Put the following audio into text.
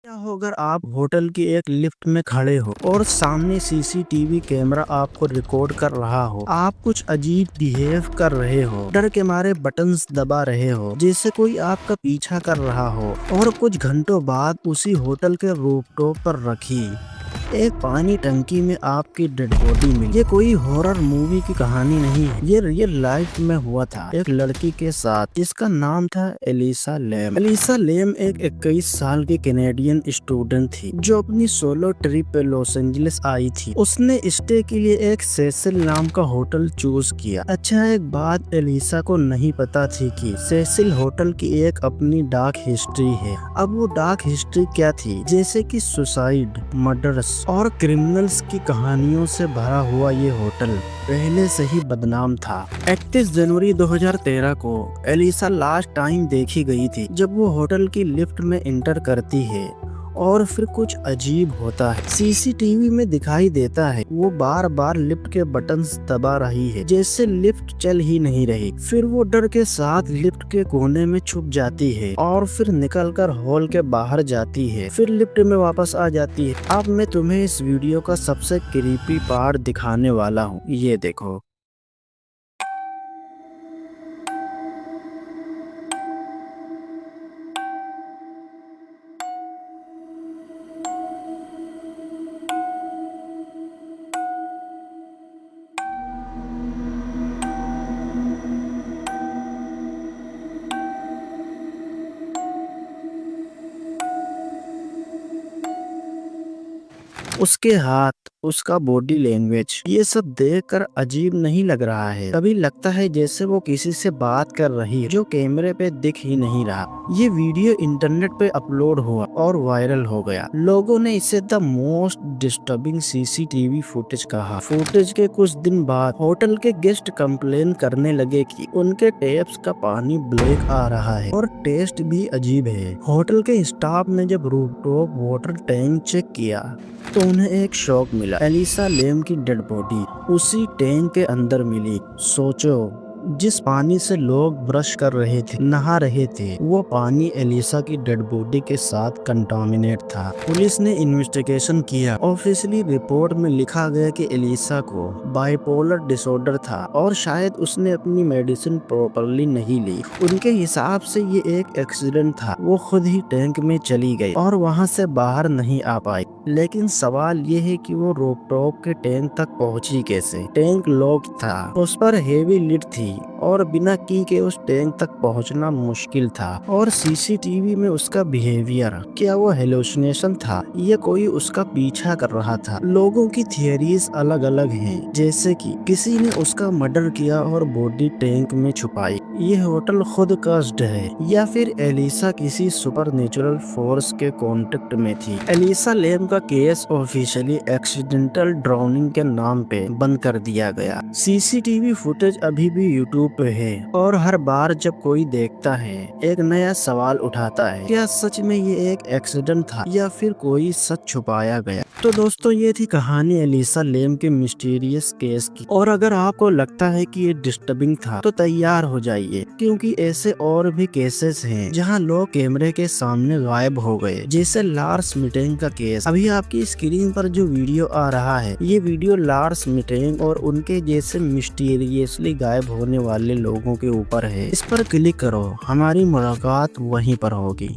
क्या हो अगर आप होटल की एक लिफ्ट में खड़े हो और सामने सीसीटीवी कैमरा आपको रिकॉर्ड कर रहा हो। आप कुछ अजीब बिहेव कर रहे हो, डर के मारे बटन्स दबा रहे हो जैसे कोई आपका पीछा कर रहा हो, और कुछ घंटों बाद उसी होटल के रूफटॉप पर रखी एक पानी टंकी में आपकी डेड बॉडी मिली। ये कोई हॉरर मूवी की कहानी नहीं है, ये रियल लाइफ में हुआ था एक लड़की के साथ जिसका नाम था एलिसा लेम। एलिसा लेम एक 21 साल की कैनेडियन स्टूडेंट थी जो अपनी सोलो ट्रिप पे लॉस एंजलिस आई थी। उसने स्टे के लिए एक सेसिल नाम का होटल चूज किया। अच्छा, एक बात एलिसा को नहीं पता थी कि सेसिल होटल की एक अपनी डार्क हिस्ट्री है। अब वो डार्क हिस्ट्री क्या थी? जैसे कि सुसाइड, मर्डर्स और क्रिमिनल्स की कहानियों से भरा हुआ ये होटल पहले से ही बदनाम था। 31 जनवरी 2013 को एलिसा लास्ट टाइम देखी गई थी जब वो होटल की लिफ्ट में एंटर करती है और फिर कुछ अजीब होता है। सीसीटीवी में दिखाई देता है वो बार बार लिफ्ट के बटन्स दबा रही है जैसे लिफ्ट चल ही नहीं रही। फिर वो डर के साथ लिफ्ट के कोने में छुप जाती है और फिर निकलकर हॉल के बाहर जाती है, फिर लिफ्ट में वापस आ जाती है। अब मैं तुम्हें इस वीडियो का सबसे क्रीपी पार्ट दिखाने वाला हूँ, ये देखो। उसके हाथ, उसका बॉडी लैंग्वेज, ये सब देखकर अजीब नहीं लग रहा है। कभी लगता है जैसे वो किसी से बात कर रही है जो कैमरे पे दिख ही नहीं रहा। ये वीडियो इंटरनेट पे अपलोड हुआ और वायरल हो गया। लोगों ने इसे the most disturbing CCTV footage कहा। फुटेज के कुछ दिन बाद होटल के गेस्ट कंप्लेन करने लगे कि उनके टैप्स का पानी ब्लैक आ रहा है और टेस्ट भी अजीब है। होटल के स्टाफ ने जब रूफटॉप वाटर टैंक चेक किया तो उन्हें एक शॉक मिला। एलिसा लेम की डेड बॉडी उसी टैंक के अंदर मिली। सोचो, जिस पानी से लोग ब्रश कर रहे थे, नहा रहे थे, वो पानी एलिसा की डेड बॉडी के साथ कंटामिनेट था। पुलिस ने इन्वेस्टिगेशन किया। ऑफिशियली रिपोर्ट में लिखा गया कि एलिसा को बाइपोलर डिसऑर्डर था और शायद उसने अपनी मेडिसिन प्रॉपरली नहीं ली। उनके हिसाब से ये एक एक्सीडेंट था। वो खुद ही टैंक में चली गई और वहां से बाहर नहीं आ पाई। लेकिन सवाल ये है कि वो रूफटॉप के टैंक तक पहुंची कैसे? टैंक लॉक था, उस पर हेवी लिड थी और बिना की के उस टैंक तक पहुंचना मुश्किल था। और सीसीटीवी में उसका बिहेवियर, क्या वो हेलुसिनेशन था या कोई उसका पीछा कर रहा था? लोगों की थियरीज अलग अलग हैं, जैसे कि किसी ने उसका मर्डर किया और बॉडी टैंक में छुपाई, ये होटल खुद कस्ड है, या फिर एलिसा किसी सुपरनेचुरल फोर्स के कांटेक्ट में थी। एलिसा लेम का केस ऑफिशियली एक्सीडेंटल ड्राउनिंग के नाम पे बंद कर दिया गया। सीसीटीवी फुटेज अभी भी यूट्यूब पे है और हर बार जब कोई देखता है एक नया सवाल उठाता है, क्या सच में ये एक एक्सीडेंट था या फिर कोई सच छुपाया गया? तो दोस्तों, ये थी कहानी एलिसा लेम के मिस्टीरियस केस की। और अगर आपको लगता है कि ये डिस्टर्बिंग था तो तैयार हो जाइए, क्योंकि ऐसे और भी केसेस हैं जहां लोग कैमरे के सामने गायब हो गए, जैसे लार्स मिटेंग का केस। अभी आपकी स्क्रीन पर जो वीडियो आ रहा है, ये वीडियो लार्स मिटेंग और उनके जैसे मिस्टीरियसली गायब होने वाले लोगों के ऊपर है। इस पर क्लिक करो, हमारी मुलाकात वहीं पर होगी।